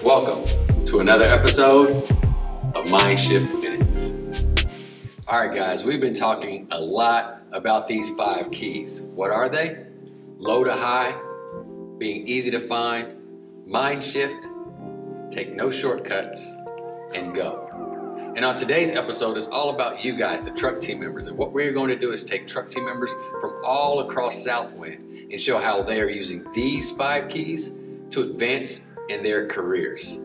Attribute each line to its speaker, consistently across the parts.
Speaker 1: Welcome to another episode of Mindshift Minutes. All right, guys, we've been talking a lot about these 5 keys. What are they? Low to high, being easy to find, mind shift, take no shortcuts, and go. And on today's episode, it's all about you guys, the truck team members. And what we're going to do is take truck team members from all across Southwind and show how they are using these 5 keys to advance in their careers.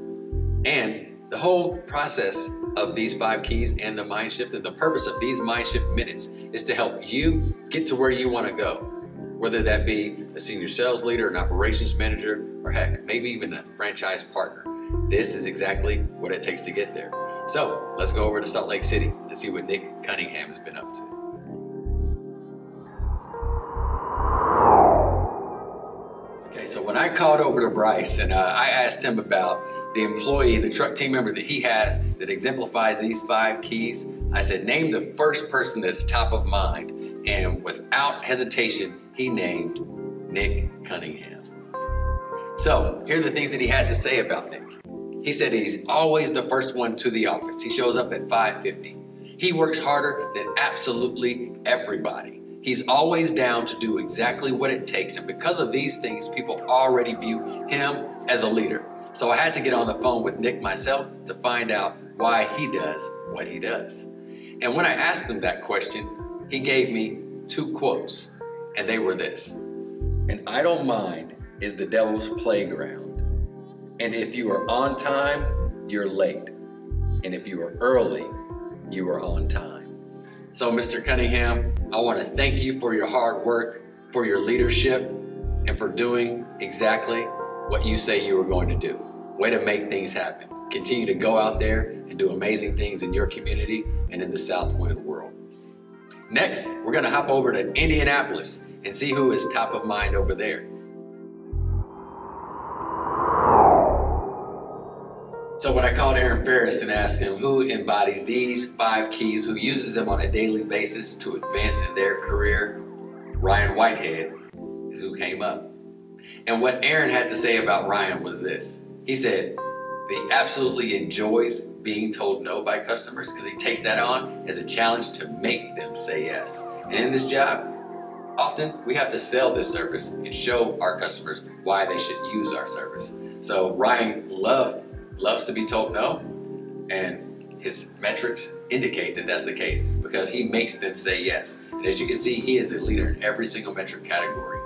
Speaker 1: And the whole process of these 5 keys and the mind shift, and the purpose of these mind shift minutes is to help you get to where you want to go. Whether that be a senior sales leader, an operations manager, or heck, maybe even a franchise partner. This is exactly what it takes to get there. So let's go over to Salt Lake City and see what Nick Cunningham has been up to. Okay, so when I called over to Bryce and I asked him about the employee, the truck team member that he has that exemplifies these 5 keys, I said, name the first person that's top of mind. And without hesitation, he named Nick Cunningham. So here are the things that he had to say about Nick. He said he's always the first one to the office. He shows up at 5:50. He works harder than absolutely everybody. He's always down to do exactly what it takes. And because of these things, people already view him as a leader. So I had to get on the phone with Nick myself to find out why he does what he does. And when I asked him that question, he gave me 2 quotes, and they were this: "An idle mind is the devil's playground. And if you are on time, you're late. And if you are early, you are on time." So Mr. Cunningham, I want to thank you for your hard work, for your leadership, and for doing exactly what you say you were going to do. Way to make things happen. Continue to go out there and do amazing things in your community and in the Southwind world. Next, we're going to hop over to Indianapolis and see who is top of mind over there. So when I called Aaron Ferris and asked him who embodies these 5 keys, who uses them on a daily basis to advance in their career, Ryan Whitehead is who came up. And what Aaron had to say about Ryan was this. He said that he absolutely enjoys being told no by customers because he takes that on as a challenge to make them say yes. And in this job, often we have to sell this service and show our customers why they should use our service. So Ryan loves to be told no, and his metrics indicate that that's the case because he makes them say yes. And as you can see, he is a leader in every single metric category.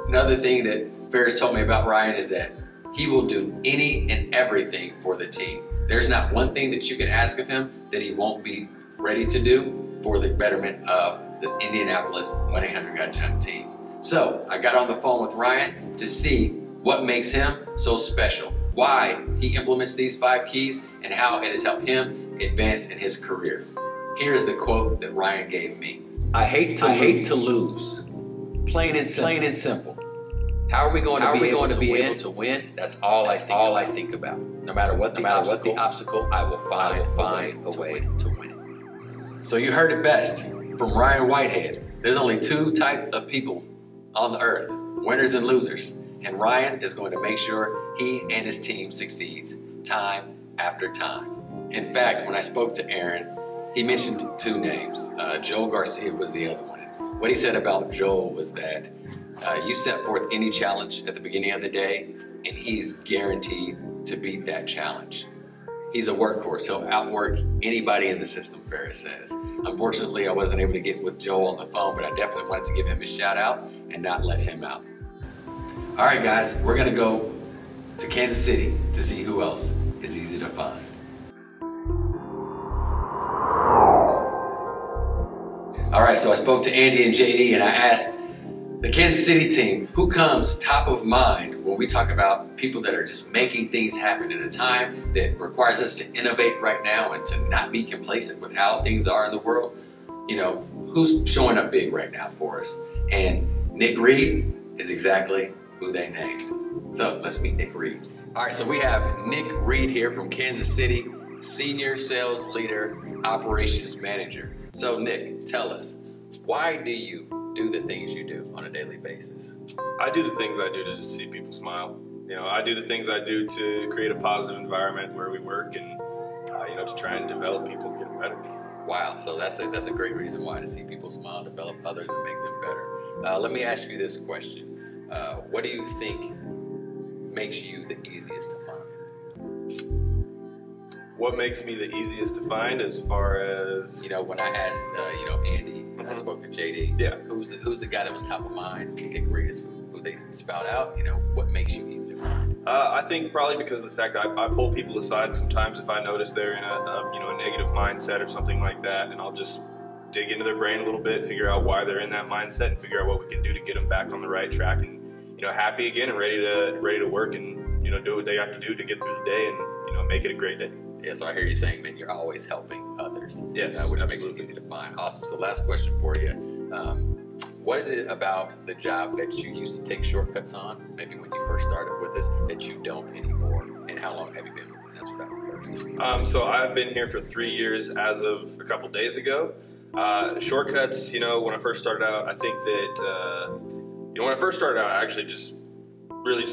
Speaker 1: Another thing that Ferris told me about Ryan is that he will do any and everything for the team. There's not one thing that you can ask of him that he won't be ready to do for the betterment of the Indianapolis 1-800-GOT-JUNK team. So I got on the phone with Ryan to see what makes him so special, why he implements these 5 keys, and how it has helped him advance in his career. Here's the quote that Ryan gave me. I hate to lose. Plain and simple. How are we going to be able to win? That's all I think about. No matter what the obstacle, I will find a way to win. So you heard it best from Ryan Whitehead. There's only 2 types of people on the earth, winners and losers. And Ryan is going to make sure he and his team succeeds time after time. In fact, when I spoke to Aaron, he mentioned 2 names. Joel Garcia was the other one. What he said about Joel was that you set forth any challenge at the beginning of the day, and he's guaranteed to beat that challenge. He's a workhorse. He'll outwork anybody in the system, Ferris says. Unfortunately, I wasn't able to get with Joel on the phone, but I definitely wanted to give him a shout out and not let him out. All right, guys, we're gonna go to Kansas City to see who else is easy to find. All right, so I spoke to Andy and JD and I asked the Kansas City team, who comes top of mind when we talk about people that are just making things happen in a time that requires us to innovate right now and to not be complacent with how things are in the world? You know, who's showing up big right now for us? And Nick Reed is exactly who they named. So let's meet Nick Reed. All right, so we have Nick Reed here from Kansas City. Senior Sales Leader, Operations Manager. So Nick, tell us, why do you do the things you do on a daily basis?
Speaker 2: I do the things I do to just see people smile. I do the things I do to create a positive environment where we work and, to try and develop people, get them better.
Speaker 1: Wow, so that's a great reason why, to see people smile, develop others, and make them better. Let me ask you this question. What do you think makes you the easiest to find?
Speaker 2: What makes me the easiest to find as far as...
Speaker 1: when I asked, Andy, I spoke with JD,
Speaker 2: yeah.
Speaker 1: who's the guy that was top of mind, pick readers who they spout out, what makes you easy to find?
Speaker 2: I think probably because of the fact I pull people aside sometimes if I notice they're in a negative mindset or something like that, and I'll just dig into their brain a little bit, figure out why they're in that mindset, and figure out what we can do to get them back on the right track and happy again and ready to work and do what they have to do to get through the day and make it a great day.
Speaker 1: Yeah, so I hear you saying, man, you're always helping others.
Speaker 2: Yes,
Speaker 1: which
Speaker 2: absolutely.
Speaker 1: makes you easy to find. Awesome. So last question for you. What is it about the job that you used to take shortcuts on, maybe when you first started with this, that you don't anymore? And how long have you been with this? Answer that first.
Speaker 2: So I've been here for 3 years as of a couple days ago. Shortcuts, when I first started out, I think that, when I first started out, I actually just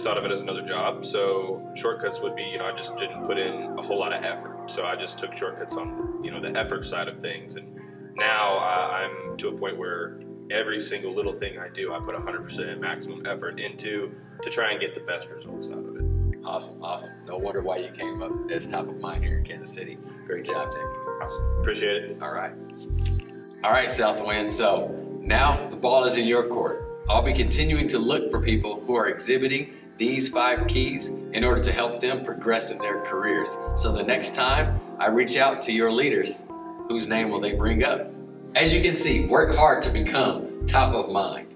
Speaker 2: thought of it as another job. So shortcuts would be, I just didn't put in a whole lot of effort. So I just took shortcuts on, the effort side of things. And now I'm to a point where every single little thing I do, I put 100% maximum effort into to try and get the best results out of it.
Speaker 1: Awesome, awesome. No wonder why you came up as top of mind here in Kansas City. Great job, Nick.
Speaker 2: Awesome. Appreciate it.
Speaker 1: All right, Southwind. So now the ball is in your court. I'll be continuing to look for people who are exhibiting these 5 keys in order to help them progress in their careers. So the next time I reach out to your leaders, whose name will they bring up? As you can see, work hard to become top of mind.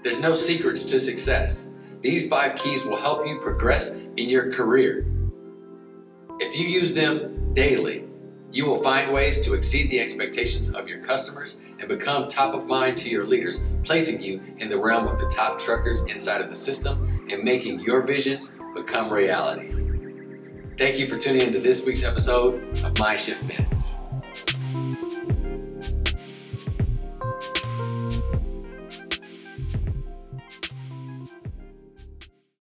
Speaker 1: There's no secrets to success. These 5 keys will help you progress in your career. If you use them daily, you will find ways to exceed the expectations of your customers and become top of mind to your leaders, placing you in the realm of the top truckers inside of the system and making your visions become realities. Thank you for tuning into this week's episode of Mindshift Minutes.